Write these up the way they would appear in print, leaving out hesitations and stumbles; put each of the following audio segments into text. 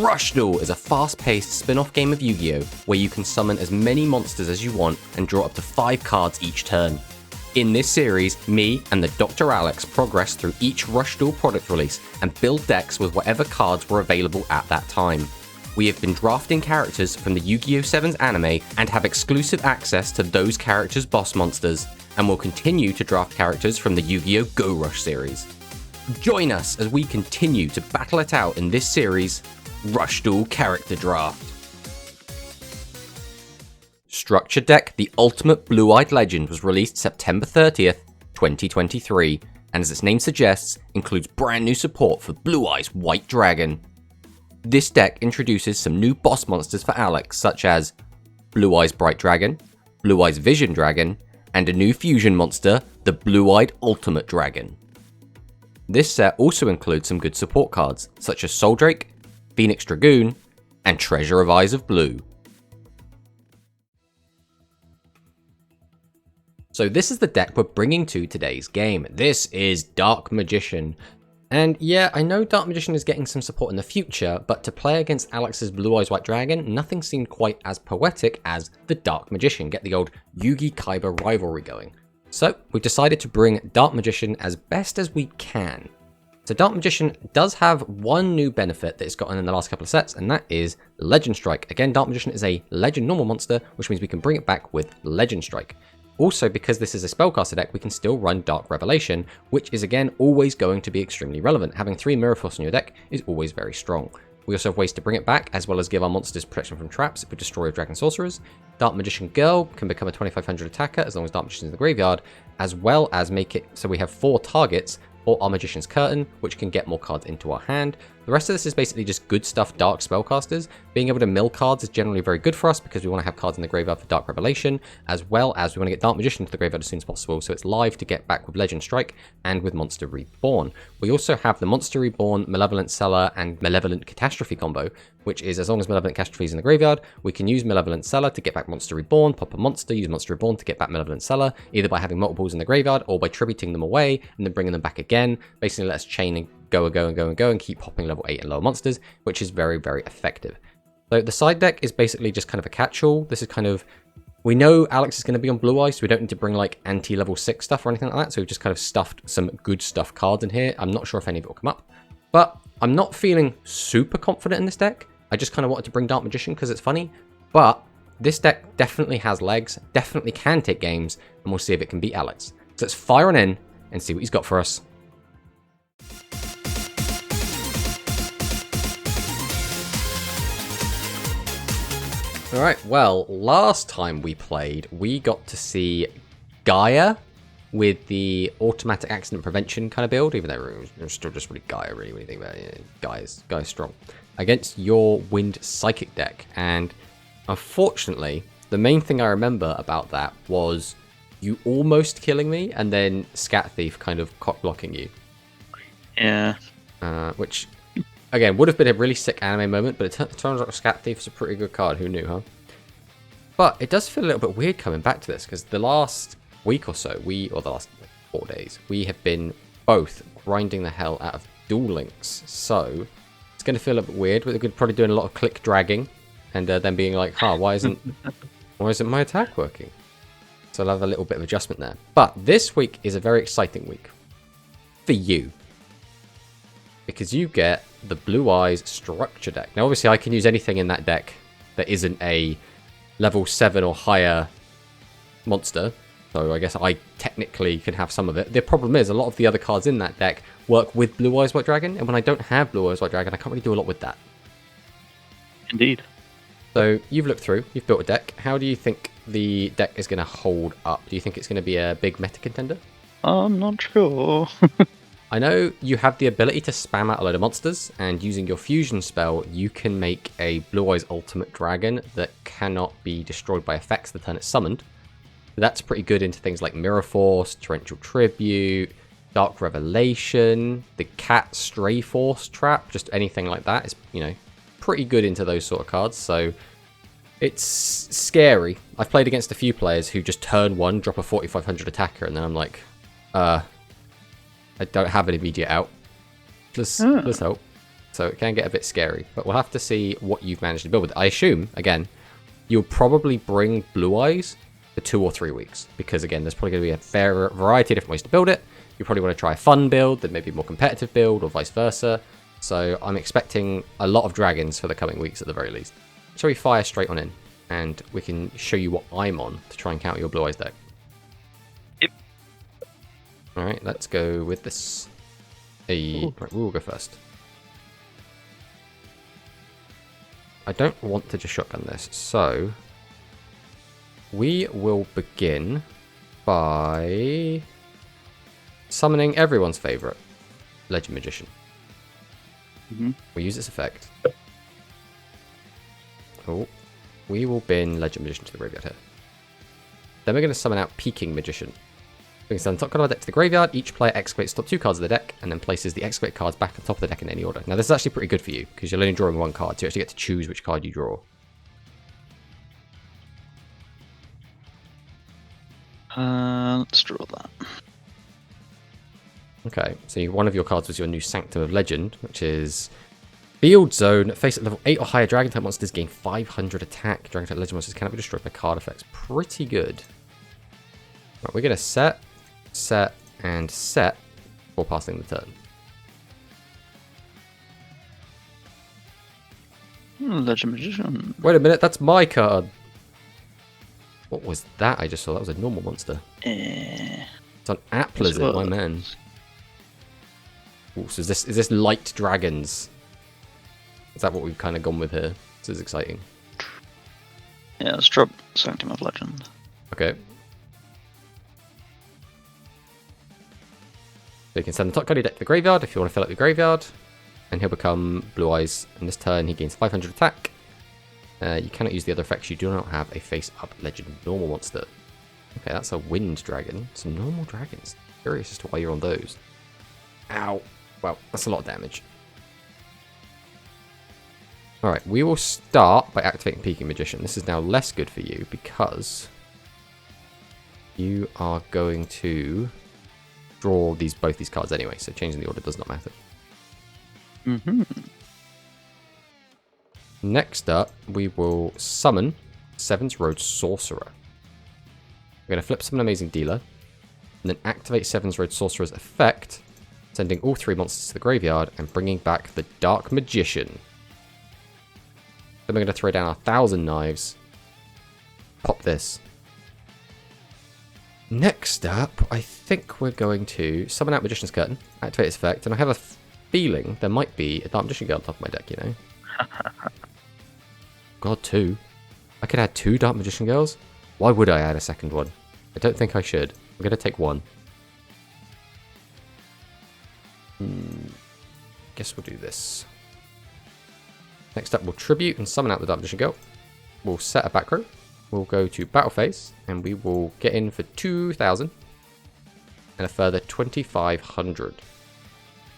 Rush Duel is a fast-paced spin-off game of Yu-Gi-Oh! Where you can summon as many monsters as you want and draw up to 5 cards each turn. In this series, me and the TheDrAlex progress through each Rush Duel product release and build decks with whatever cards were available at that time. We have been drafting characters from the Yu-Gi-Oh! 7's anime and have exclusive access to those characters' boss monsters, and will continue to draft characters from the Yu-Gi-Oh! Go Rush series. Join us as we continue to battle it out in this series, Rush Duel Character Draft. Structure Deck The Ultimate Blue-Eyed Legend was released September 30th, 2023, and as its name suggests, includes brand new support for Blue Eyes White Dragon. This deck introduces some new boss monsters for Alex, such as Blue Eyes Bright Dragon, Blue Eyes Vision Dragon, and a new fusion monster, the Blue-Eyed Ultimate Dragon. This set also includes some good support cards, such as Soul Drake, Phoenix Dragoon, and Treasure of Eyes of Blue. So this is the deck we're bringing to today's game. This is Dark Magician. And yeah, I know Dark Magician is getting some support in the future, but to play against Alex's Blue Eyes White Dragon, nothing seemed quite as poetic as the Dark Magician. Get the old Yugi Kaiba rivalry going. So we've decided to bring Dark Magician as best as we can. So Dark Magician does have one new benefit that it's gotten in the last couple of sets, and that is Legend Strike. Again, Dark Magician is a Legend normal monster, which means we can bring it back with Legend Strike. Also, because this is a spellcaster deck, we can still run Dark Revelation, which is again always going to be extremely relevant. Having 3 Mirror Force in your deck is always very strong. We also have ways to bring it back, as well as give our monsters protection from traps if we destroy Dragon Sorcerers. Dark Magician Girl can become a 2500 attacker as long as Dark Magician is in the graveyard, as well as make it so we have 4 targets or our Magician's Curtain, which can get more cards into our hand. The rest of this is basically just good stuff Dark spellcasters. Being able to mill cards is generally very good for us because we want to have cards in the graveyard for Dark Revelation, as well as we want to get Dark Magician to the graveyard as soon as possible, so it's live to get back with Legend Strike and with Monster Reborn. We also have the Monster Reborn, Malevolent Seller, and Malevolent Catastrophe combo, which is as long as Malevolent Catastrophe is in the graveyard, we can use Malevolent Seller to get back Monster Reborn, pop a monster, use Monster Reborn to get back Malevolent Seller, either by having multiples in the graveyard or by tributing them away and then bringing them back again. Basically let us chain and go and keep popping level 8 and lower monsters, which is very, very effective. So the side deck is basically just kind of a catch-all. This is kind of, we know Alex is going to be on Blue Eyes, so we don't need to bring like anti-level 6 stuff or anything like that, so we've just kind of stuffed some good stuff cards in here. I'm not sure if any of it will come up, but I'm not feeling super confident in this deck. I just kind of wanted to bring Dark Magician because it's funny, but this deck definitely has legs, definitely can take games, and we'll see if it can beat Alex. So let's fire on in and see what he's got for us. Alright, well, last time we played, we got to see Gaia with the automatic accident prevention kind of build, even though it was still just really Gaia, really, when you think about it. Gaia's strong. Against your Wind Psychic deck, and unfortunately, the main thing I remember about that was you almost killing me, and then Scat Thief kind of cock-blocking you. Yeah. Which, again, would have been a really sick anime moment, but it turns out Scat Thief is a pretty good card. Who knew, huh? But it does feel a little bit weird coming back to this, because the last week or so, or the last 4 days, we have been both grinding the hell out of Duel Links. So it's going to feel a bit weird. We're probably doing a lot of click dragging, and then being like, why isn't my attack working? So I'll have a little bit of adjustment there. But this week is a very exciting week for you, because you get the Blue Eyes Structure deck. Now, obviously, I can use anything in that deck that isn't a level 7 or higher monster, so I guess I technically can have some of it. The problem is, a lot of the other cards in that deck work with Blue Eyes White Dragon, and when I don't have Blue Eyes White Dragon, I can't really do a lot with that. Indeed. So, you've looked through, you've built a deck. How do you think the deck is going to hold up? Do you think it's going to be a big meta contender? I'm not sure. I know you have the ability to spam out a load of monsters, and using your fusion spell, you can make a Blue Eyes Ultimate Dragon that cannot be destroyed by effects the turn it's summoned. That's pretty good into things like Mirror Force, Torrential Tribute, Dark Revelation, the Cat Stray Force trap, just anything like that is, pretty good into those sort of cards. So it's scary. I've played against a few players who just turn 1, drop a 4500 attacker, and then I'm like, I don't have an immediate out. Let's help. So it can get a bit scary, but we'll have to see what you've managed to build with it. I assume, again, you'll probably bring Blue Eyes for 2 or 3 weeks, because again, there's probably going to be a fair variety of different ways to build it. You probably want to try a fun build, then maybe a more competitive build, or vice versa. So I'm expecting a lot of dragons for the coming weeks at the very least. Shall we fire straight on in, and we can show you what I'm on to try and counter your Blue Eyes deck? Yep. Alright, let's go with this. Right, we will go first. I don't want to just shotgun this, so we will begin by summoning everyone's favourite, Legend Magician. We'll use this effect. Oh, we will bin Legend Magician to the graveyard here. Then we're going to summon out Peaking Magician. We can send the top card of the deck to the graveyard. Each player excavates the top 2 cards of the deck and then places the excavated cards back on top of the deck in any order. Now this is actually pretty good for you because you're only drawing 1 card, so you actually get to choose which card you draw. Let's draw that. Okay, so one of your cards was your new Sanctum of Legend, which is Field Zone. Face at level 8 or higher, Dragon type monsters gain 500 attack. Dragon type Legend monsters cannot be destroyed by card effects. Pretty good. Right, we're going to set, and set before passing the turn. Legend Magician. Wait a minute, that's my card. What was that I just saw? That was a normal monster. It's an App Lizard, my man. Ooh, so is this light dragons? Is that what we've kind of gone with here? This is exciting. Yeah, let's drop Sanctum of Legend. Okay. So you can send the top card of your deck to the graveyard if you want to fill up your graveyard. And he'll become Blue Eyes. And this turn he gains 500 attack. You cannot use the other effects. You do not have a face-up Legend normal monster. Okay, that's a Wind Dragon. Some normal dragons. Curious as to why you're on those. Ow. Well, that's a lot of damage. Alright, we will start by activating Peaking Magician. This is now less good for you because you are going to draw both these cards anyway, so changing the order does not matter. Next up, we will summon Seven's Road Sorcerer. We're going to flip Summon Amazing Dealer, and then activate Seven's Road Sorcerer's effect, sending all 3 monsters to the graveyard and bringing back the Dark Magician. Then we're going to throw down our 1,000 Knives, pop this. Next up, I think we're going to summon out Magician's Curtain, activate its effect, and I have a feeling there might be a Dark Magician Girl on top of my deck, you know? God, 2. I could add 2 Dark Magician Girls? Why would I add a second one? I don't think I should. I'm going to take 1. Guess we'll do this. Next up, we'll Tribute and summon out the Dark Magician Girl. We'll set a back row. We'll go to Battle Phase, and we will get in for 2,000 and a further 2,500.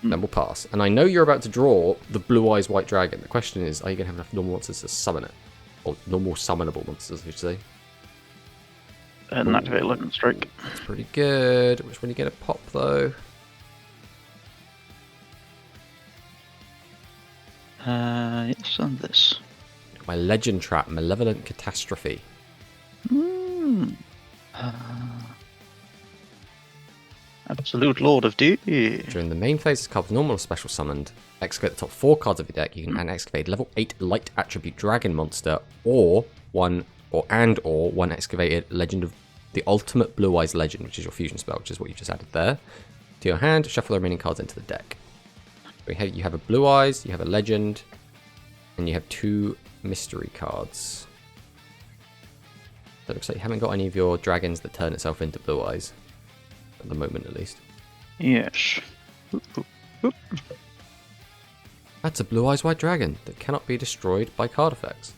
Then we'll pass. And I know you're about to draw the Blue Eyes White Dragon. The question is, are you going to have enough normal monsters to summon it? Or normal summonable monsters, I should say. And activate Legend Strike. That's pretty good. Which one do you get a pop, though? Yes, and this. My Legend Trap, Malevolent Catastrophe. Absolute Lord of D. During the main phase, this card was normal or special summoned. Excavate the top 4 cards of your deck. You can excavate level 8 light attribute dragon monster, or one excavated Legend of the Ultimate Blue Eyes Legend, which is your fusion spell, which is what you just added there, to your hand. Shuffle the remaining cards into the deck. You have a Blue Eyes, you have a Legend, and you have 2 mystery cards. So it looks like you haven't got any of your dragons that turn itself into Blue Eyes. At the moment, at least. Yes. That's a Blue Eyes White Dragon that cannot be destroyed by card effects.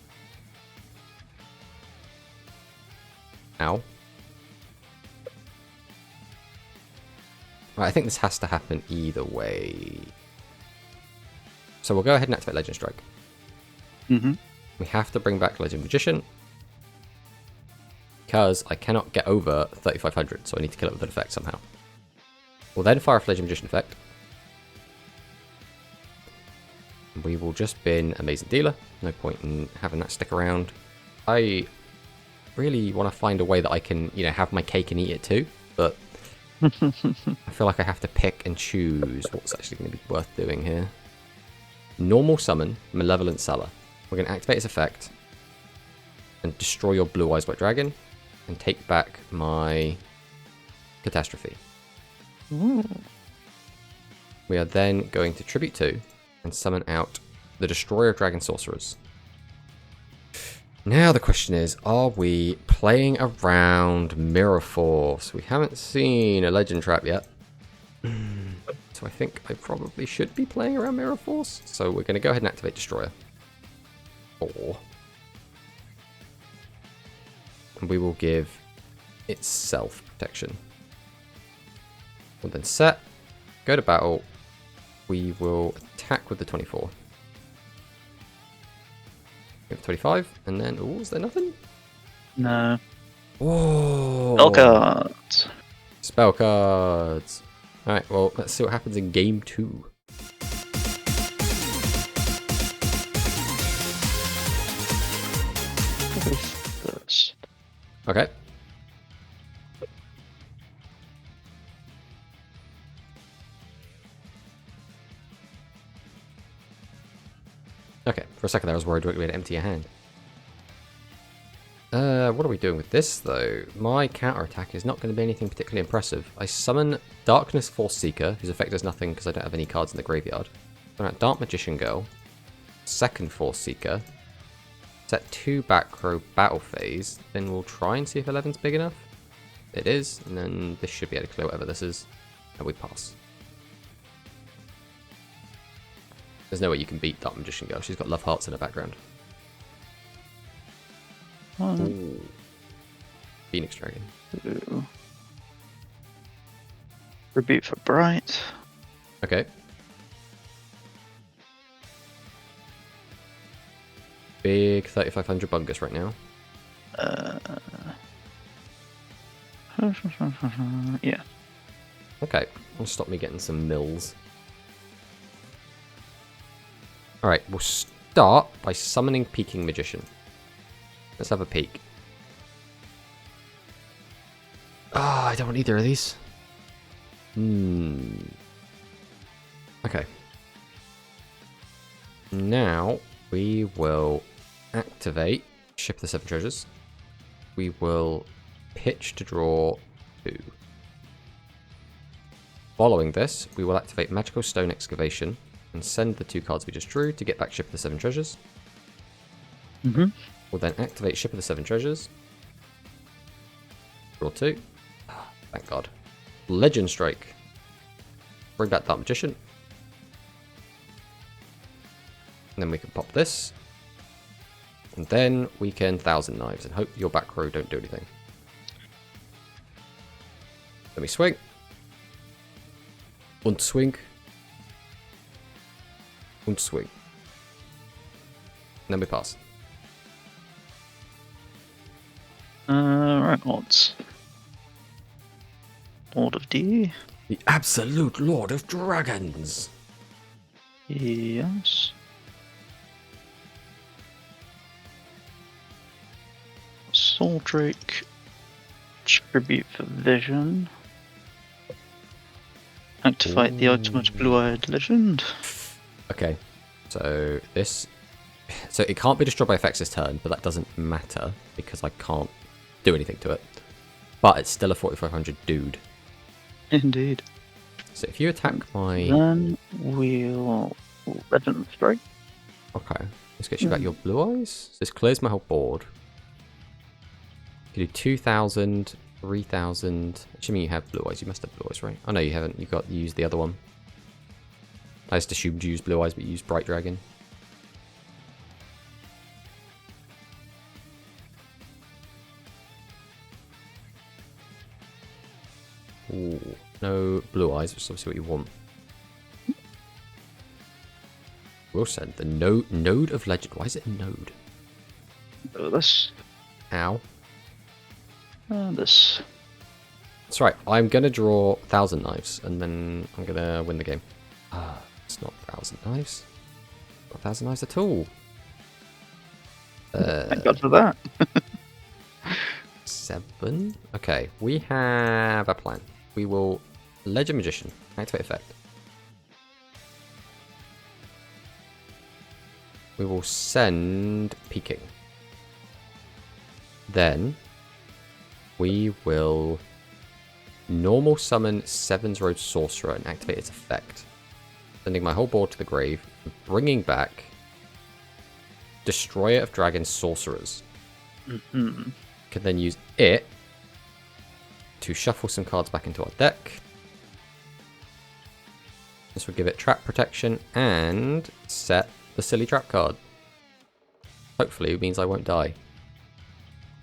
Ow. Right, I think this has to happen either way. So we'll go ahead and activate Legend Strike. We have to bring back Legend Magician, because I cannot get over 3,500, so I need to kill it with an effect somehow. We'll then fire off Legend Magician effect. We will just bin Amazing Dealer. No point in having that stick around. I really want to find a way that I can, have my cake and eat it too, but I feel like I have to pick and choose what's actually going to be worth doing here. Normal summon Malevolent Seller. We're going to activate its effect and destroy your Blue Eyes White Dragon and take back my Catastrophe. We are then going to Tribute 2 and summon out the Destroyer of Dragon Sorcerers. Now the question is, are we playing around Mirror Force? We haven't seen a Legend Trap yet. So I think I probably should be playing around Mirror Force. So we're going to go ahead and activate Destroyer. And we will give itself protection. We'll then set, go to battle. We will attack with the 24. We have 25, and then, is there nothing? No. Whoa! Spell cards. Spell cards. Alright, well, let's see what happens in game 2. Okay. Okay, for a second there I was worried we had to empty a hand. What are we doing with this though? My counter attack is not going to be anything particularly impressive. I summon Darkness Force Seeker, whose effect does nothing because I don't have any cards in the graveyard. Summon out Dark Magician Girl, second Force Seeker, set 2 back row battle phase, then we'll try and see if 11's big enough. It is, and then this should be able to clear whatever this is, and we pass. There's no way you can beat Dark Magician Girl. She's got Love Hearts in her background. Ooh. Phoenix Dragon. Ooh. Rebuke for Bright. Okay. Big 3500 Bungus right now. Yeah. Okay, that'll stop me getting some mills. Alright, we'll start by summoning Peaking Magician. Let's have a peek. I don't want either of these. Okay. Now, we will activate Ship of the Seven Treasures. We will pitch to draw 2. Following this, we will activate Magical Stone Excavation and send the 2 cards we just drew to get back Ship of the Seven Treasures. We'll then activate Ship of the Seven Treasures. Draw 2. Thank God. Legend Strike. Bring back Dark Magician. And then we can pop this. And then we can Thousand Knives and hope your back row don't do anything. Let me swing. Und swing. Und swing. And then we pass. Right, odds. Lord of D. The absolute Lord of Dragons. Yes. Soul Drake. Tribute for Vision. Activate the ultimate blue-eyed legend. Okay, so this... So it can't be destroyed by effects this turn, but that doesn't matter because I can't do anything to it. But it's still a 4500 dude. Indeed. So if you attack my... Then we'll Legend Strike. Okay, let's get you back your blue eyes. So this clears my whole board. You do 2000, 3000. Assuming you have blue eyes, you must have blue eyes, right? Oh no, you haven't. You've got to use the other one. I just assumed you used blue eyes, but you used Bright Dragon. Ooh, no blue eyes, which is obviously what you want. We'll send the node of legend. Why is it a node? This. Ow. This. That's right. I'm gonna draw 1000 Knives, and then I'm gonna win the game. It's not 1000 Knives. 1,000 eyes at all. Thank God for that. 7. Okay, we have a plan. We will Legend Magician. Activate effect. We will send Peking. Then we will normal summon Seven's Road Sorcerer and activate its effect. Sending my whole board to the grave, bringing back Destroyer of Dragon Sorcerers. Mm-hmm. Can then use it to shuffle some cards back into our deck. This will give it trap protection and set the silly trap card. Hopefully it means I won't die.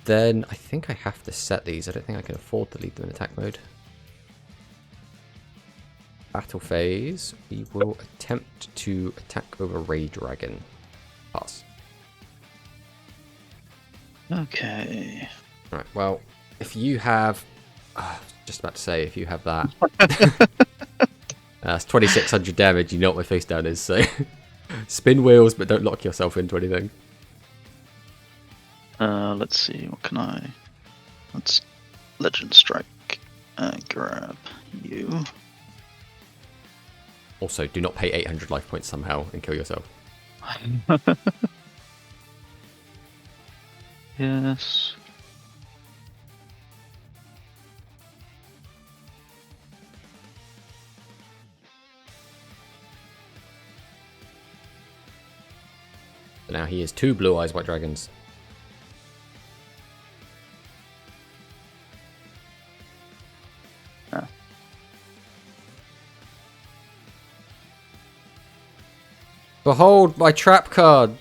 Then I think I have to set these. I don't think I can afford to leave them in attack mode. Battle phase. We will attempt to attack over Ray Dragon. Pass. Okay. Right, well, if you have... just about to say, if you have that... that's 2,600 damage, you know what my face down is, so... Spin wheels, but don't lock yourself into anything. Let's see, what can I... Let's Legend Strike and grab you. Also, do not pay 800 life points somehow and kill yourself. Yes. So now he has 2 Blue Eyes White Dragons. Ah. Behold my trap card!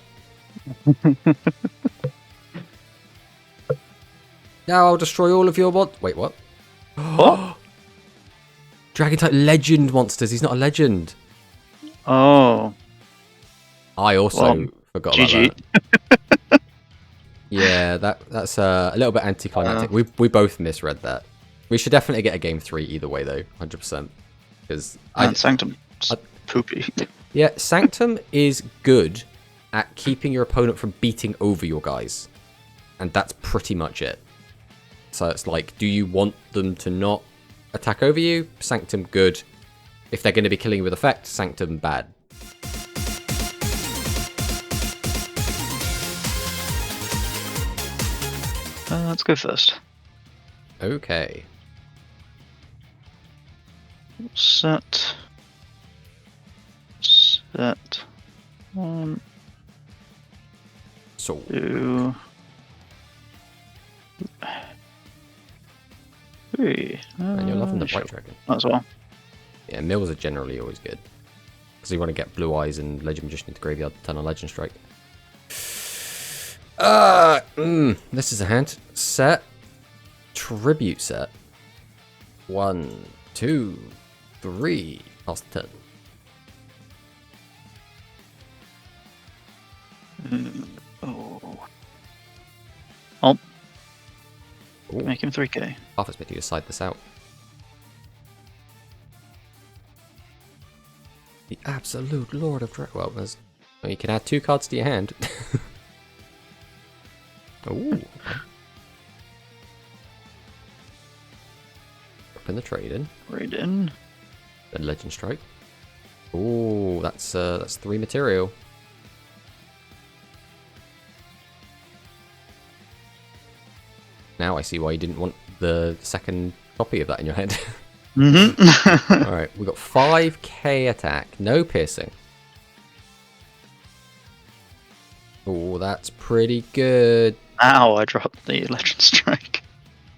Now I'll destroy all of your Wait, what? What? Dragon type legend monsters. He's not a legend. Oh. I also forgot about GG. that. Yeah, that's a little bit anticlimactic. We both misread that. We should definitely get a game 3 either way though, 100%. Because Sanctum. Poopy. Yeah, Sanctum is good at keeping your opponent from beating over your guys. And that's pretty much it. So it's like, do you want them to not attack over you? Sanctum, good. If they're going to be killing you with effect, Sanctum, bad. Let's go first. Okay. Set. 1, So, 2, 3. and you're loving the White Dragon. As well. Yeah, mills are generally always good. Because you want to get Blue Eyes and Legend Magician into Graveyard, turn on Legend Strike. This is a hand. Set. Tribute set. 1, 2, 3. Pass the turn. Oh. Ooh. Make him 3k. Half expect you to side this out. The absolute Lord of Well, you can add 2 cards to your hand. Ooh. Drop in the trade in. Trade in. Then Legend Strike. Ooh, that's 3 material. Now I see why you didn't want the second copy of that in your head. Mm-hmm. Alright, we've got 5k attack, no piercing. Oh, that's pretty good. Ow, I dropped the Legend Strike.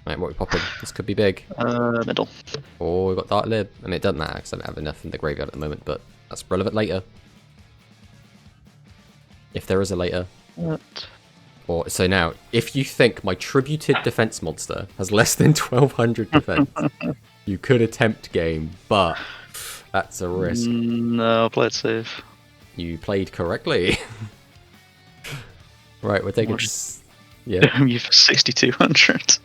Right, what are we popping? This could be big. Middle. Oh, we've got Dark Lib. I mean, it doesn't matter because I don't have enough in the graveyard at the moment, but that's relevant later. If there is a later. What? Or, so now, if you think my tributed defense monster has less than 1200 defense, you could attempt game, but that's a risk. No, I'll play it safe. You played correctly. Right, we're taking... Yeah. Damn you for 6200.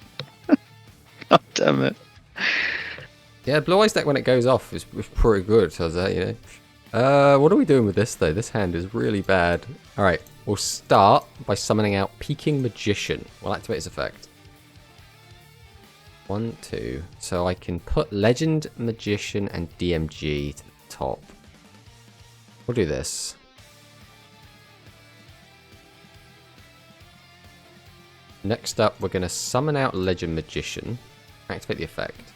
God damn it. Yeah, Blue Eyes deck when it goes off is pretty good, so that, you know. What are we doing with this, though? This hand is really bad. Alright, we'll start by summoning out Peaking Magician. We'll activate his effect. 1, 2. So I can put Legend Magician and DMG to the top. We'll do this. Next up, we're going to summon out Legend Magician. Activate the effect.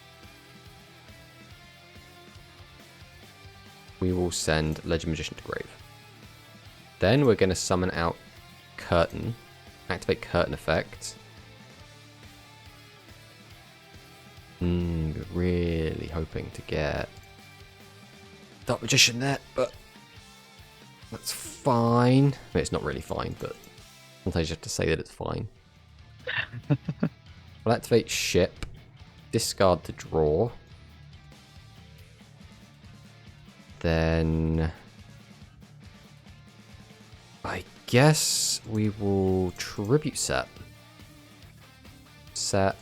We will send Legend Magician to grave. Then we're going to summon out Curtain. Activate Curtain effect. Really hoping to get Dark Magician there, but that's fine. I mean, it's not really fine, but sometimes you have to say that it's fine. We'll activate Ship. Discard to draw. Then I guess we will tribute set. Set,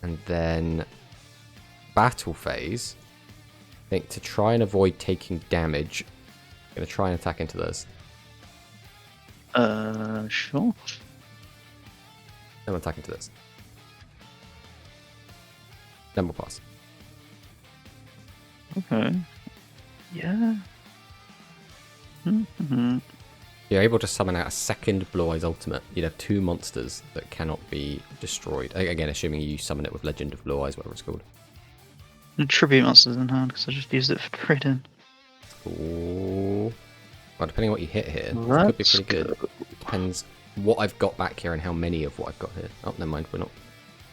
and then battle phase. I think to try and avoid taking damage, I'm going to try and attack into this. Sure. Then we'll attack into this. Then we'll pass. Okay. Yeah. You're able to summon out a second Blue Eyes Ultimate. You'd have 2 monsters that cannot be destroyed. Again, assuming you summon it with Legend of Blue Eyes, whatever it's called. And tribute monsters in hand because I just used it for trading. Ooh. Well, depending on what you hit here, it could be pretty good. Depends what I've got back here and how many of what I've got here. Oh, never mind. We're not.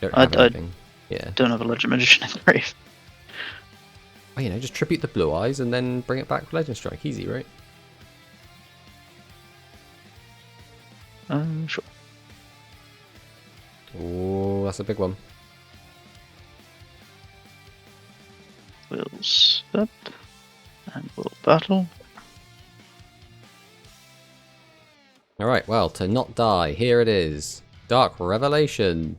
Don't have anything. Yeah. Don't have a Legend Magician in the grave. Oh, you know, just tribute the Blue Eyes and then bring it back with Legend Strike. Easy, right? Sure. Oh, that's a big one. We'll step and we'll battle. Alright, well, to not die, here it is. Dark Revelation.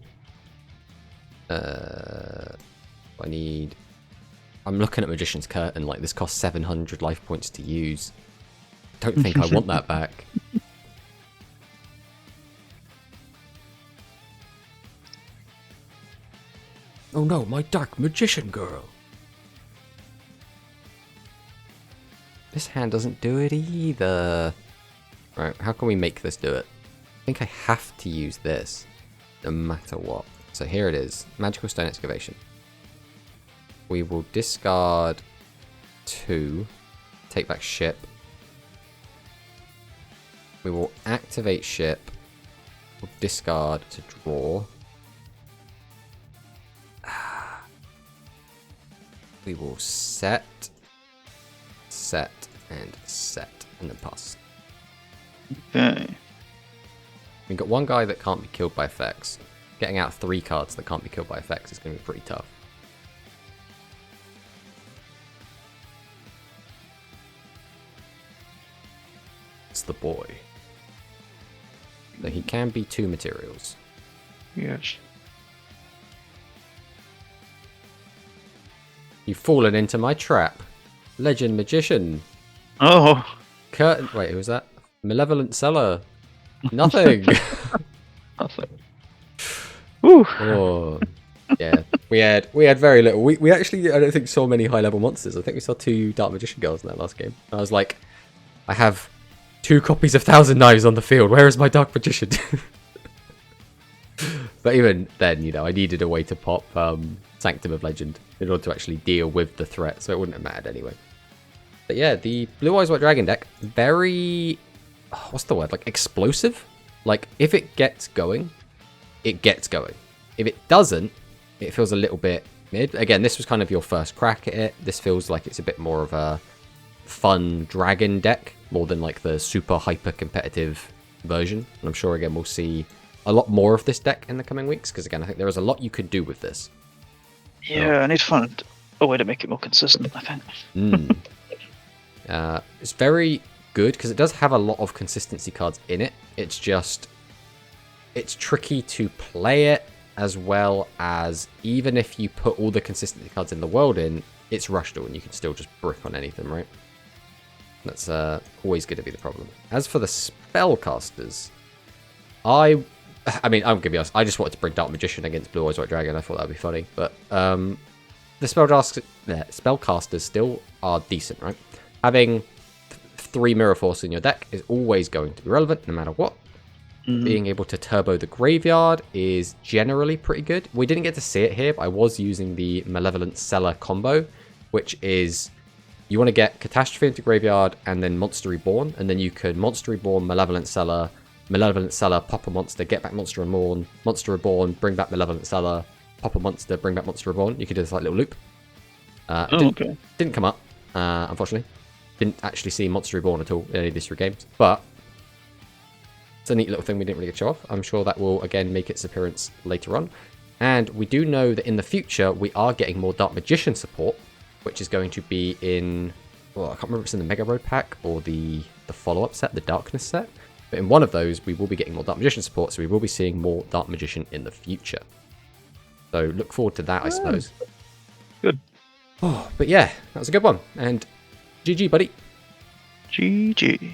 I'm looking at Magician's Curtain, like this costs 700 life points to use. Don't think I want that back. Oh no, my Dark Magician girl. This hand doesn't do it either. Right, how can we make this do it? I think I have to use this, no matter what. So here it is, Magical Stone Excavation. We will discard 2, take back Ship. We will activate Ship, we'll discard to draw. We will set, and then pass. Okay. We've got one guy that can't be killed by effects. Getting out 3 cards that can't be killed by effects is going to be pretty tough. It's the boy. So he can be 2 materials. Yes. You've fallen into my trap. Legend Magician. Oh. Curtain. Wait, who was that? Malevolent Seller. Nothing. Nothing. Woo. Oh, yeah. We had very little. We actually, I don't think, saw many high level monsters. I think we saw 2 Dark Magician girls in that last game. I was like, I have 2 copies of Thousand Knives on the field. Where is my Dark Magician? But even then, you know, I needed a way to pop Sanctum of Legend in order to actually deal with the threat, so it wouldn't have mattered anyway. But yeah, the Blue Eyes White Dragon deck, very, what's the word, like explosive? Like, if it gets going, it gets going. If it doesn't, it feels a little bit mid. Again, this was kind of your first crack at it. This feels like it's a bit more of a fun dragon deck, more than like the super hyper competitive version. And I'm sure, again, we'll see a lot more of this deck in the coming weeks, because again, I think there is a lot you could do with this. Yeah, I need to find a way to make it more consistent, I think. It's very good because it does have a lot of consistency cards in it. It's just, it's tricky to play it, as well as even if you put all the consistency cards in the world in, it's Rush Duel and you can still just brick on anything, right? That's always going to be the problem. As for the spellcasters, I mean, I'm going to be honest, I just wanted to bring Dark Magician against Blue Eyes White Dragon. I thought that would be funny, but the spellcasters still are decent, right? Having 3 Mirror Force in your deck is always going to be relevant, no matter what. Being able to turbo the graveyard is generally pretty good. We didn't get to see it here, but I was using the Malevolent Seller combo, which is you want to get Catastrophe into graveyard and then Monster Reborn, and then you could Monster Reborn, Malevolent Seller, pop a monster, get back Monster Reborn, bring back Malevolent Seller, pop a monster, bring back Monster Reborn. You could do this like little loop. Didn't come up, unfortunately. Didn't actually see Monster Reborn at all in any of these 3 games, but it's a neat little thing we didn't really get to show off. I'm sure that will again make its appearance later on. And we do know that in the future we are getting more Dark Magician support, which is going to be in, well, I can't remember if it's in the Mega Road pack or the follow-up set, the Darkness set. But in one of those, we will be getting more Dark Magician support, so we will be seeing more Dark Magician in the future. So look forward to that, I suppose. Good. Oh, but yeah, that was a good one. And GG, buddy. GG.